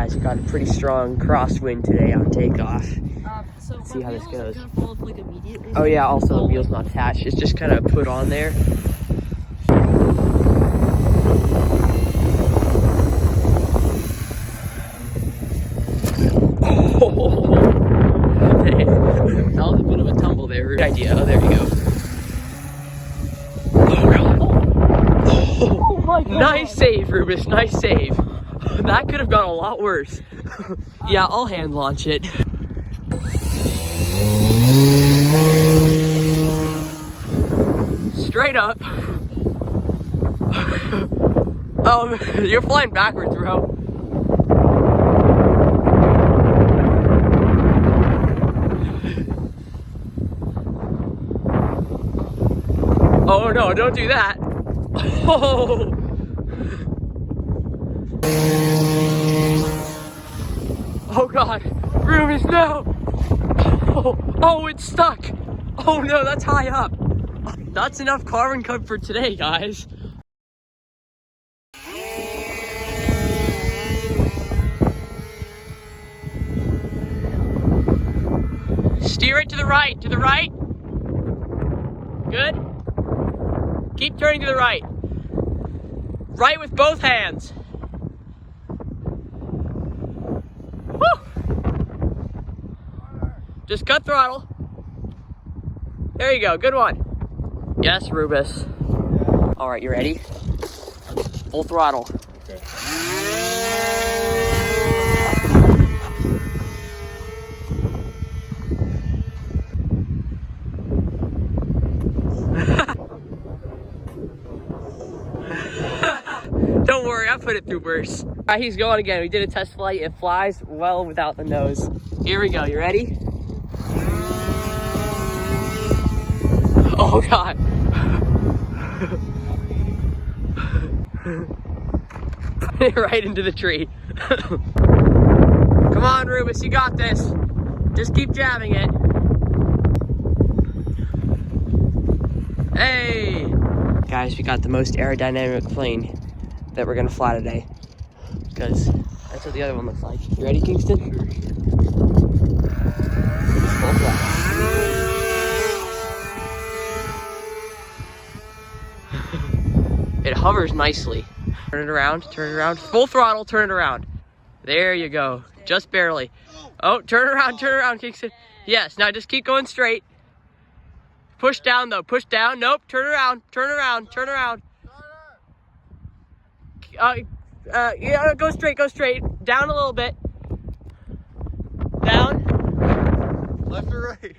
guys, we got a pretty strong crosswind today on takeoff. So Let's see how this goes. Fall off, like, immediately? Oh yeah, also the wheel's not attached. It's just kind of put on there. Okay. That was a bit of a tumble there. Good idea. Oh, there you go. Oh my God. Nice save, Rubus. Nice save. That could have gone a lot worse. Yeah, I'll hand launch it. Straight up. You're flying backwards, bro. Oh no, don't do that. Oh. Oh God, Rubus, no. Oh, it's stuck. Oh no, that's high up. That's enough carbon cut for today, guys. Steer it to the right, Good. Keep turning to the right. Right with both hands. Woo! Just cut throttle. There you go, good one. Yes, Rubus. All right, you ready? Full throttle. Okay. Don't worry, I put it through worse. All right, he's going again. We did a test flight. It flies well without the nose. Here we go, you ready? Oh God. Right into the tree. Come on, Rubus, you got this. Just keep jamming it. Hey! Guys, we got the most aerodynamic plane that we're gonna fly today. Because that's what the other one looks like. You ready, Kingston? Full flat. It hovers nicely. Turn it around, full throttle, turn it around. There you go, just barely. Oh, turn around, Kingston. Yes, now just keep going straight. Push down though, push down. Nope, turn around. Yeah, go straight. Down a little bit. Down. Left or right?